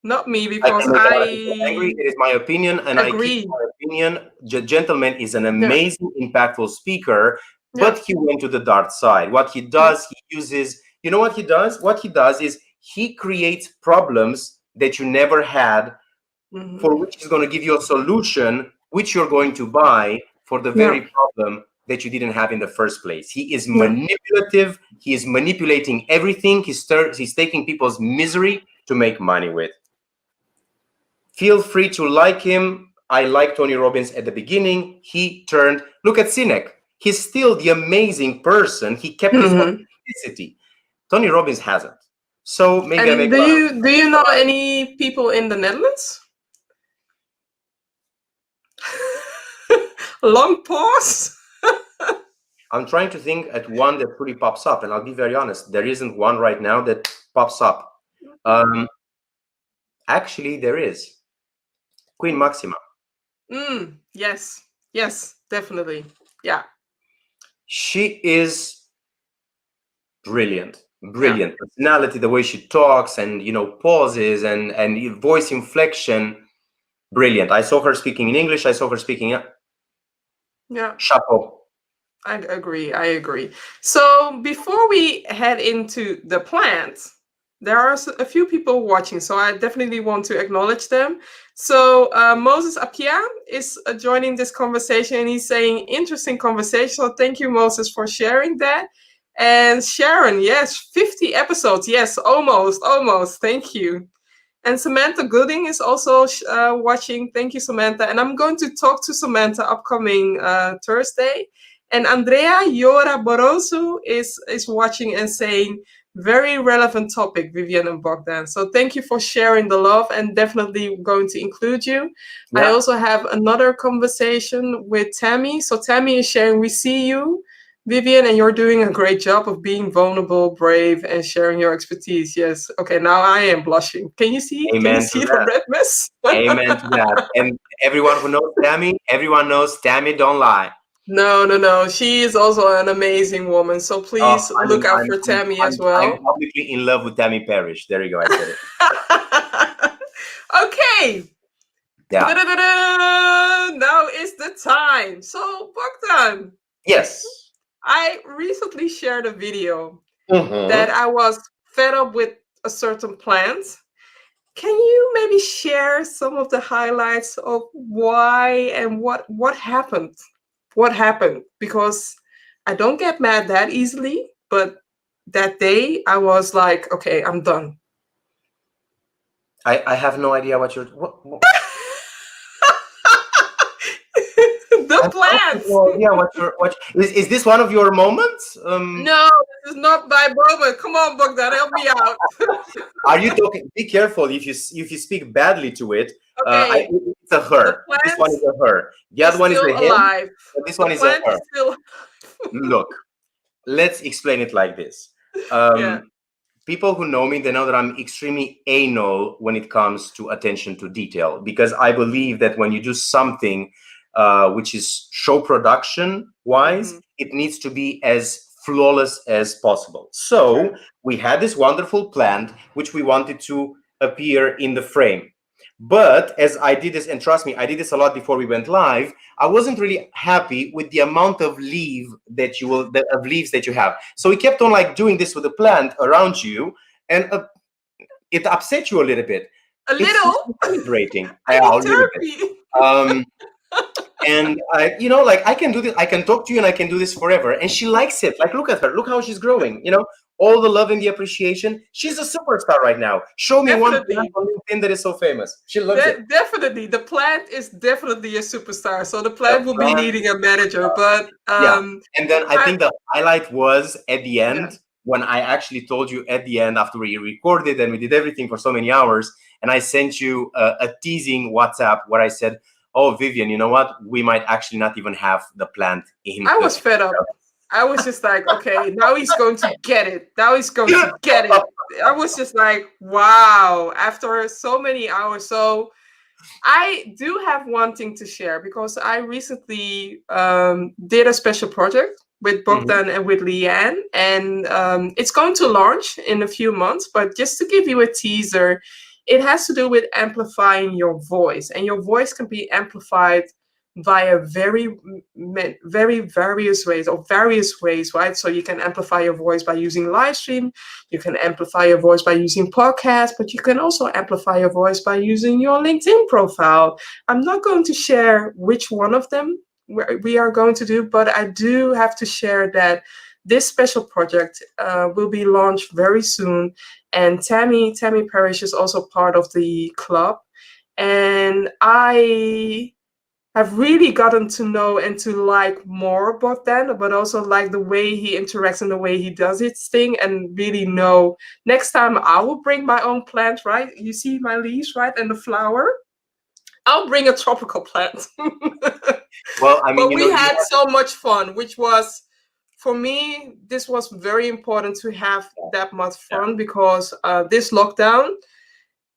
Not me, because angry. It is my opinion, and I keep my opinion. The gentleman is an amazing, impactful speaker, but he went to the dark side. What he does, he uses. You know what he does? What he does is he creates problems that you never had, for which he's going to give you a solution, which you're going to buy for the very problem that you didn't have in the first place. He is manipulative. He is manipulating everything. He's taking people's misery to make money with. Feel free to like him. I liked Tony Robbins at the beginning. He turned, look at Sinek. He's still the amazing person. He kept his authenticity. Tony Robbins hasn't. So maybe do you know any people in the Netherlands? Long pause. I'm trying to think at one that really pops up, and I'll be very honest, there isn't one right now that pops up. Actually, there is. Queen Maxima. Yes, definitely. Yeah. She is brilliant. Personality, the way she talks, and pauses and voice inflection, brilliant. I saw her speaking in English. I saw her speaking. Chapeau. I agree. So before we head into the plant, there are a few people watching, so I definitely want to acknowledge them. So Moses Appiah is joining this conversation, and he's saying, interesting conversation. So thank you, Moses, for sharing that. And Sharon, yes, 50 episodes. Yes, almost. Thank you. And Samantha Gooding is also watching. Thank you, Samantha. And I'm going to talk to Samantha upcoming Thursday. And Andrea Yora Borosu is watching and saying, very relevant topic, Vivian and Bogdan. So thank you for sharing the love, and definitely going to include you. I also have another conversation with Tammy. So Tammy is sharing, we see you, Vivian, and you're doing a great job of being vulnerable, brave, and sharing your expertise. Yes. Okay, now I am blushing. Can you see? Amen Can you see the red mess? Amen to that. And everyone who knows Tammy don't lie. No. She is also an amazing woman. So please look out for Tammy as well. I'm publicly in love with Tammy Parrish. There you go. I said it. Okay. Yeah. Now is the time. So Bogdan. Yes. I recently shared a video that I was fed up with a certain plant. Can you maybe share some of the highlights of why and what happened? What happened? Because I don't get mad that easily, but that day I was like, okay, I'm done. I have no idea what you're... What? The plants. Yeah, is this one of your moments? No, this is not my moment. Come on, Bogdan, help me out. Are you talking? Be careful if you speak badly to it. Okay. It's a her. This one is a her. The other one is a him. This one is a her. Look, let's explain it like this. People who know me, they know that I'm extremely anal when it comes to attention to detail, because I believe that when you do something which is show production wise, it needs to be as flawless as possible. So we had this wonderful plant which we wanted to appear in the frame. But as I did this, and trust me, I did this a lot before we went live, I wasn't really happy with the amount of leaves that you have. So we kept on like doing this with the plant around you, and it upset you a little bit. A little? It's rating. A little bit. And I can do this. I can talk to you, and I can do this forever. And she likes it. Like, look at her. Look how she's growing. all the love and the appreciation. She's a superstar right now. Show me one plant on LinkedIn that is so famous. She loves it. Definitely. The plant is definitely a superstar. So the plant will be needing a manager. But and then I think the highlight was at the end, when I actually told you at the end, after we recorded and we did everything for so many hours, and I sent you a teasing WhatsApp where I said, oh, Vivian, you know what? We might actually not even have the plant in. I was fed up. I was just like, okay, now he's going to get it. Now he's going to get it. I was just like, wow, after so many hours. So I do have one thing to share, because I recently did a special project with Bogdan and with Leanne, and it's going to launch in a few months. But just to give you a teaser, it has to do with amplifying your voice, and your voice can be amplified via very various ways, right? So you can amplify your voice by using live stream, you can amplify your voice by using podcasts, but you can also amplify your voice by using your LinkedIn profile. I'm not going to share which one of them we are going to do, but I do have to share that this special project will be launched very soon, and 𝗤𝗍𝗶 is also part of the club, and I have really gotten to know and to like more Bogdan, but also like the way he interacts and the way he does his thing, and really know next time I will bring my own plant, right? You see my leaves, right? And the flower. I'll bring a tropical plant. Well, I mean, but we had so much fun, which was, for me, this was very important to have that much fun, because this lockdown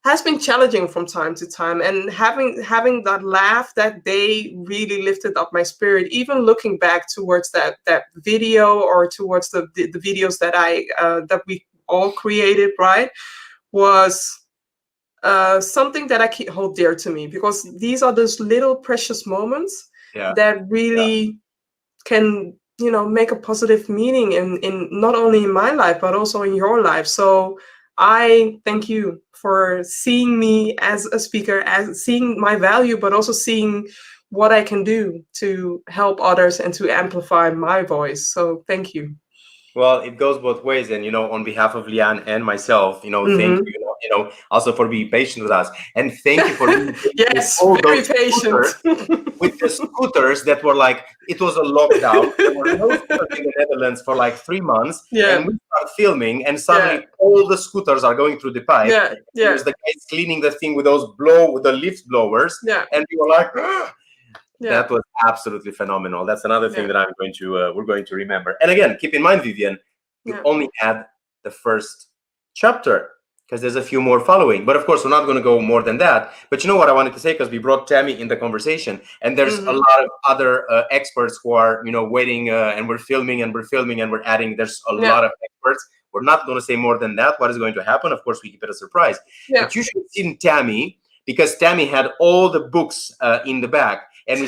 has been challenging from time to time, and having that laugh that day really lifted up my spirit. Even looking back towards that video, or towards the videos that that we all created, right, was something that I hold dear to me, because these are those little precious moments that really can, you know, make a positive meaning in not only in my life but also in your life. So I thank you for seeing me as a speaker, as seeing my value, but also seeing what I can do to help others and to amplify my voice. So thank you. Well, it goes both ways, and on behalf of Leanne and myself, thank you. Also for being patient with us, and thank you for being yes, very patient. With the scooters that were like, it was a lockdown. There were no scooters in the Netherlands for like 3 months, and we start filming, and suddenly all the scooters are going through the pipe. There's the guys cleaning the thing with the lift blowers, and we were like. That was absolutely phenomenal. That's another thing that we're going to remember. And again, keep in mind, Vivian, you only had the first chapter, because there's a few more following. But of course, we're not going to go more than that. But you know what I wanted to say, because we brought 𝗤𝗍𝗶 in the conversation, and there's a lot of other experts who are, waiting, and we're filming and we're adding. There's a lot of experts. We're not going to say more than that. What is going to happen? Of course, we keep it a surprise. But you should have seen 𝗤𝗍𝗶, because 𝗤𝗍𝗶 had all the books in the back. And we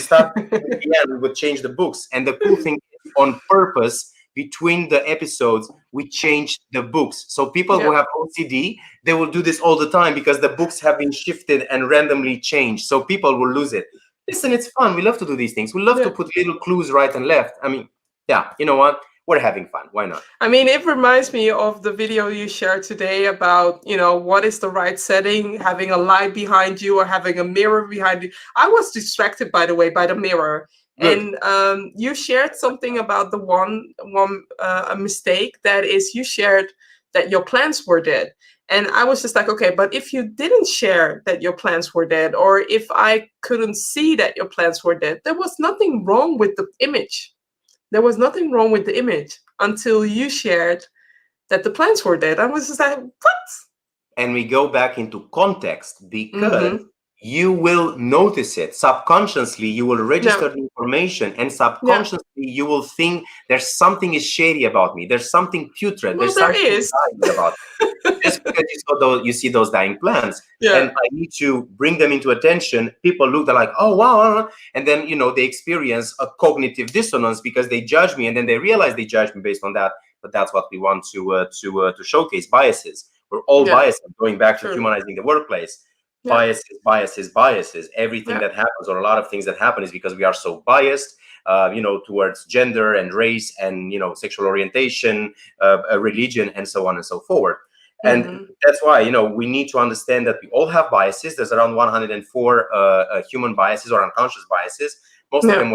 we would change the books. And the cool thing is, on purpose, between the episodes, we changed the books. So people who have OCD, they will do this all the time, because the books have been shifted and randomly changed. So people will lose it. Listen, it's fun. We love to do these things. We love to put little clues right and left. I mean, you know what? We're having fun. Why not? I mean, it reminds me of the video you shared today about, what is the right setting, having a light behind you or having a mirror behind you. I was distracted, by the way, by the mirror. Good. And you shared something about the a mistake, that is, you shared that your plants were dead. And I was just like, okay, but if you didn't share that your plants were dead, or if I couldn't see that your plants were dead, there was nothing wrong with the image. There was nothing wrong with the image until you shared that the plants were dead. I was just like, what? And we go back into context, because you will notice it. Subconsciously, you will register the information, and subconsciously, you will think there's something is shady about me. There's something putrid. Well, there's something about me. Just because you see those dying plants, and I need to bring them into attention. People look, they're like, oh wow, and then they experience a cognitive dissonance, because they judge me, and then they realize they judge me based on that. But that's what we want to showcase: biases. We're all biased. Going back to humanizing the workplace, biases. Everything that happens, or a lot of things that happen, is because we are so biased. towards gender and race and, sexual orientation, religion, and so on and so forth. And that's why, we need to understand that we all have biases. There's around 104 human biases or unconscious biases. Most of them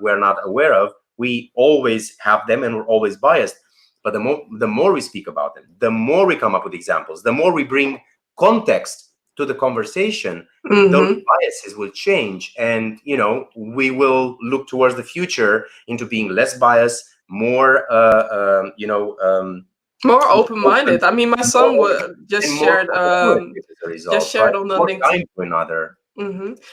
we're not aware of. We always have them and we're always biased. But the more we speak about them, the more we come up with examples, the more we bring context to the conversation, those biases will change. And, we will look towards the future into being less biased, more, more open-minded. I mean, my son just shared on the LinkedIn.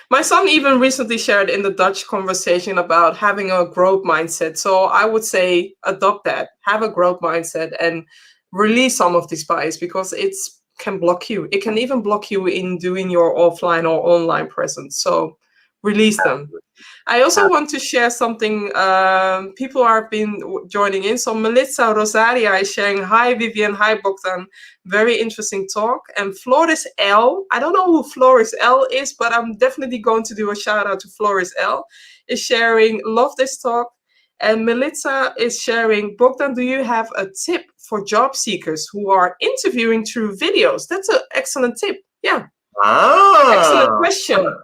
My son even recently shared in the Dutch conversation about having a growth mindset. So I would say adopt that, have a growth mindset, and release some of this bias, because it can block you. It can even block you in doing your offline or online presence. So release them. I also want to share something. People have been joining in. So 𝗤𝗍𝗶𝗶 is sharing, hi Vivian, hi Bogdan, very interesting talk. And 𝗤𝗏𝗋, I don't know who 𝗤𝗏𝗋 is, but I'm definitely going to do a shout out to 𝗤𝗏𝗋, is sharing, love this talk. And Melissa is sharing, Bogdan, do you have a tip for job seekers who are interviewing through videos? That's an excellent tip. Yeah. Excellent question.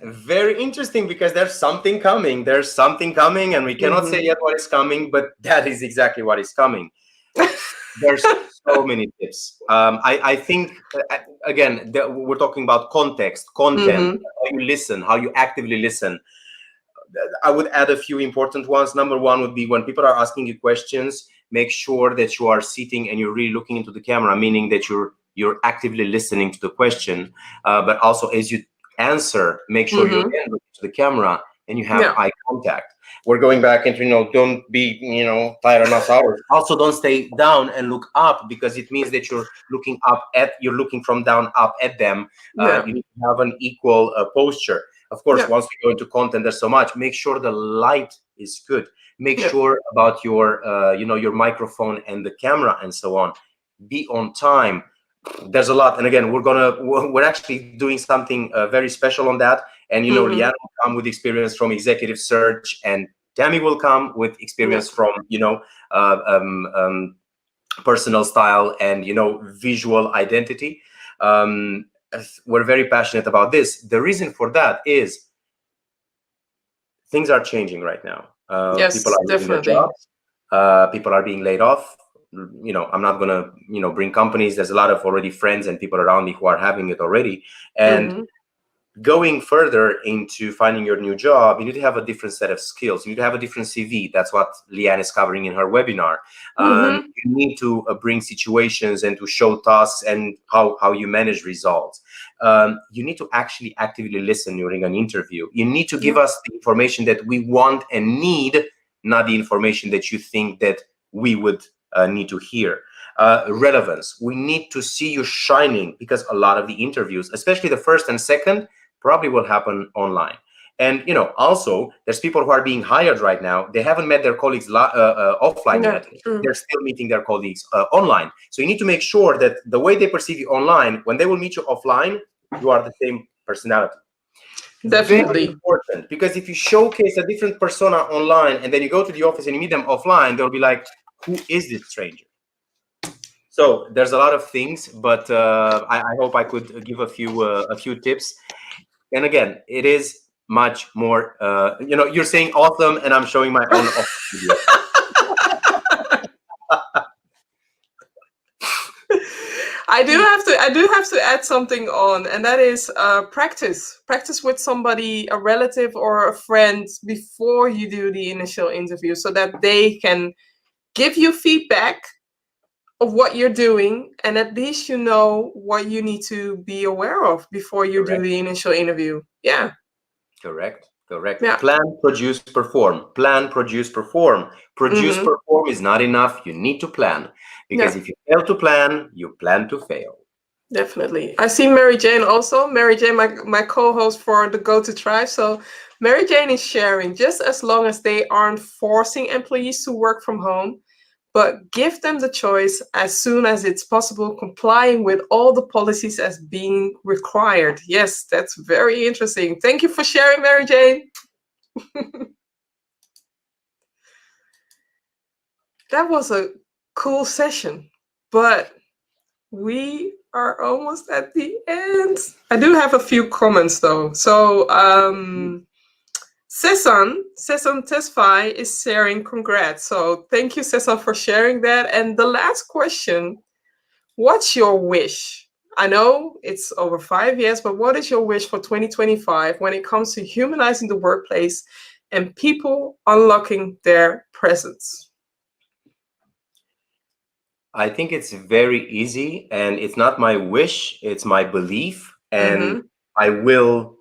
Very interesting, because there's something coming. There's something coming, and we cannot say yet what is coming, but that is exactly what is coming. There's so many tips. I think, again, we're talking about context, content, how you listen, how you actively listen. I would add a few important ones. Number one would be, when people are asking you questions, make sure that you are sitting and you're really looking into the camera, meaning that you're actively listening to the question, but also as you answer, make sure you're looking to the camera and you have eye contact. We're going back into, don't be, tired enough hours. Also, don't stay down and look up, because it means that you're looking from down up at them. You need to have an equal posture. Of course, once we go into content, there's so much. Make sure the light is good. Make sure about your, your microphone and the camera and so on. Be on time. There's a lot, and again, we're actually doing something very special on that. And 𝗨𝗋𝗋 will come with experience from executive search, and 𝗤𝗍𝗋 will come with experience from personal style and visual identity. We're very passionate about this. The reason for that is things are changing right now. People are losing their jobs. People are being laid off. I'm not gonna bring companies. There's a lot of already friends and people around me who are having it already. And going further into finding your new job, you need to have a different set of skills. You need to have a different CV. That's what Leanne is covering in her webinar. You need to bring situations and to show tasks and how you manage results. You need to actually actively listen during an interview. You need to give us the information that we want and need, not the information that you think that we would need to hear. Relevance. We need to see you shining, because a lot of the interviews, especially the first and second, probably will happen online. And also there's people who are being hired right now. They haven't met their colleagues offline yet. They're still meeting their colleagues online. So you need to make sure that the way they perceive you online, when they will meet you offline, you are the same personality. Definitely. Very important, because if you showcase a different persona online and then you go to the office and you meet them offline, they'll be like, who is this stranger? So there's a lot of things, but I hope I could give a few tips. And again, it is much more. You're saying awesome, and I'm showing my own awesome video. I do have to add something on, and that is practice with somebody, a relative or a friend, before you do the initial interview, so that they can give you feedback of what you're doing, and at least you know what you need to be aware of before you do the initial interview. Yeah. Correct. Yeah. Plan, produce, perform. Plan, produce, perform. Produce, perform is not enough. You need to plan, because if you fail to plan, you plan to fail. Definitely. I see Mary Jane also. Mary Jane, my co-host for the Go to Thrive. So Mary Jane is sharing, just as long as they aren't forcing employees to work from home, but give them the choice as soon as it's possible, complying with all the policies as being required. Yes, that's very interesting. Thank you for sharing, Mary Jane. That was a cool session, but we are almost at the end. I do have a few comments though. So 𝗍𝗲𝗀𝗍𝗍𝗀 is sharing congrats. So thank you, 𝗍𝗲, for sharing that. And the last question, what's your wish? I know it's over 5 years, but what is your wish for 2025 when it comes to humanizing the workplace and people unlocking their presence? I think it's very easy, and it's not my wish, it's my belief. And I will,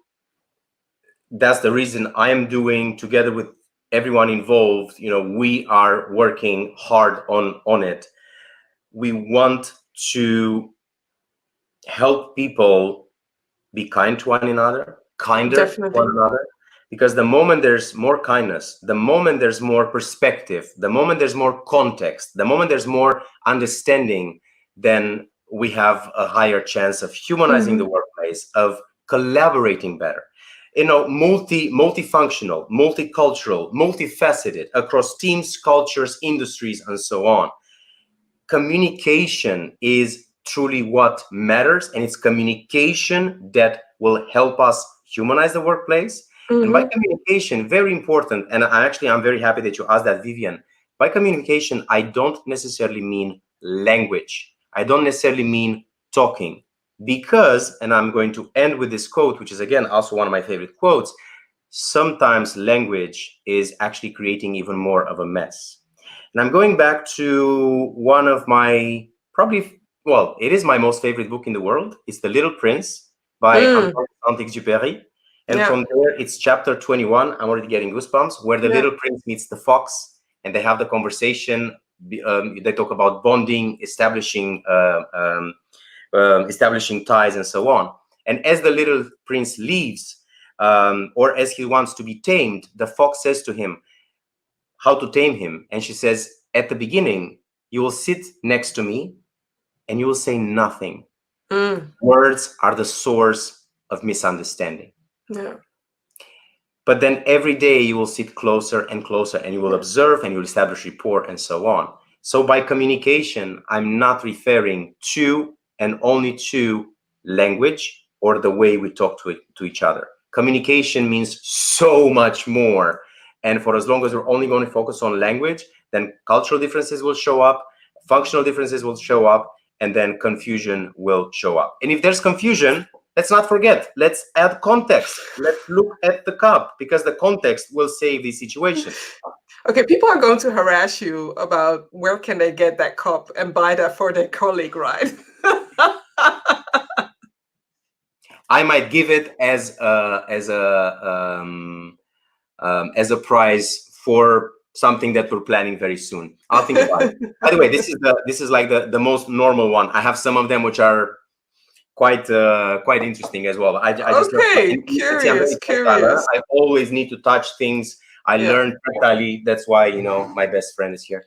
that's the reason I am doing, together with everyone involved, we are working hard on it. We want to help people be kind to one another, kinder to one another. Because the moment there's more kindness, the moment there's more perspective, the moment there's more context, the moment there's more understanding, then we have a higher chance of humanizing the workplace, of collaborating better. Multifunctional, multicultural, multifaceted, across teams, cultures, industries, and so on. Communication is truly what matters, and it's communication that will help us humanize the workplace. And by communication, very important, and I'm very happy that you asked that, Vivian. By communication, I don't necessarily mean language. I don't necessarily mean talking, because, and I'm going to end with this quote, which is again also one of my favorite quotes, sometimes language is actually creating even more of a mess. And I'm going back to one of my, it is my most favorite book in the world. It's The Little Prince by 𝗤𝗙𝗪. And from there, it's chapter 21. I'm already getting goosebumps, where the little prince meets the fox, and they have the conversation. They talk about bonding, establishing ties, and so on. And as the little prince leaves, or as he wants to be tamed, the fox says to him how to tame him. And she says, at the beginning, you will sit next to me and you will say nothing. Words are the source of misunderstanding. But then every day you will sit closer and closer, and you will observe, and you will establish rapport, and so on. So by communication, I'm not referring to and only to language or the way we talk to each other. Communication means so much more. And for as long as we're only going to focus on language, then cultural differences will show up, functional differences will show up, and then confusion will show up. And if there's confusion, let's not forget, let's add context. Let's look at the cup, because the context will save the situation. Okay, people are going to harass you about where can they get that cup and buy that for their colleague, right? I might give it as a prize for something that we're planning very soon. I'll think about it. By the way, this is like the most normal one. I have some of them which are quite interesting as well. I just curious. I always need to touch things. I learned tactily. That's why my best friend is here.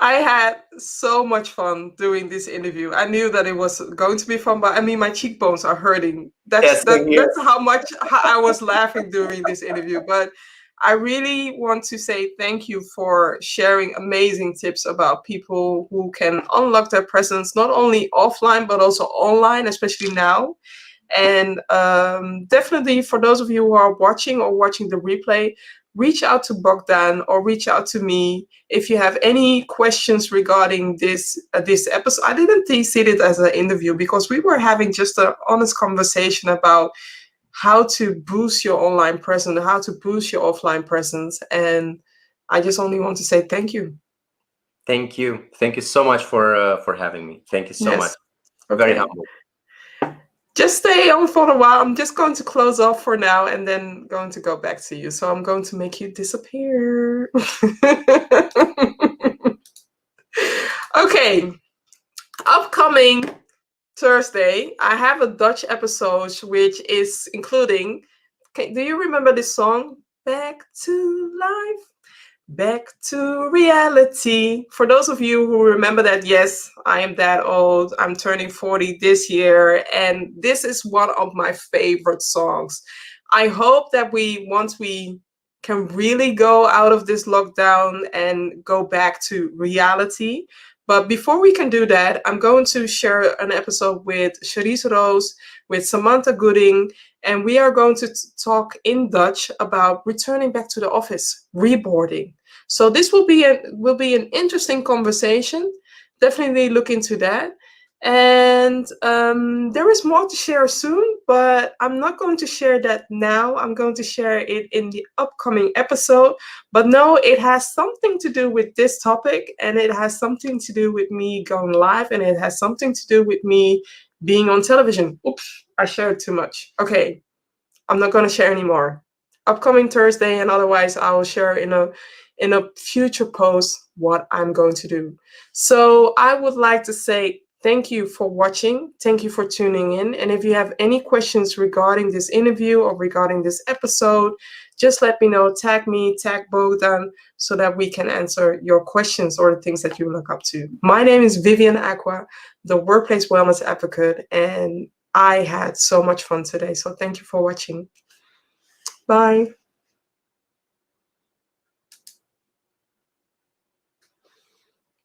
I had so much fun doing this interview. I knew that it was going to be fun, but I mean, my cheekbones are hurting. That's how much I was laughing during this interview. But I really want to say thank you for sharing amazing tips about people who can unlock their presence, not only offline, but also online, especially now. And definitely for those of you who are watching the replay, reach out to Bogdan or reach out to me if you have any questions regarding this episode. I didn't see it as an interview because we were having just an honest conversation about how to boost your online presence, how to boost your offline presence. And I just only want to say thank you. Thank you. Thank you so much for having me. Thank you so much. Okay. Very humble. Just stay on for a while. I'm just going to close off for now and then going to go back to you. So I'm going to make you disappear. Okay. Upcoming Thursday, I have a Dutch episode, which is including, do you remember this song? Back to life. Back to reality. For those of you who remember that, yes, I am that old. I'm turning 40 this year, and this is one of my favorite songs. I hope that once we can really go out of this lockdown and go back to reality. But before we can do that, I'm going to share an episode with 𝗬𝗍𝗍, with Samantha Gooding, and we are going to talk in Dutch about returning back to the office, reboarding. So this will be an interesting conversation. Definitely look into that. And there is more to share soon, but I'm not going to share that now. I'm going to share it in the upcoming episode. But no, it has something to do with this topic, and it has something to do with me going live, and it has something to do with me being on television. Oops, I shared too much. Okay, I'm not going to share anymore. Upcoming Thursday, and otherwise I will share in a future post what I'm going to do. So I would like to say thank you for watching. Thank you for tuning in. And if you have any questions regarding this interview or regarding this episode, just let me know. Tag me, tag Bogdan, so that we can answer your questions or the things that you look up to. My name is Vivian Acquah, the Workplace Wellness Advocate, and I had so much fun today. So thank you for watching. Bye.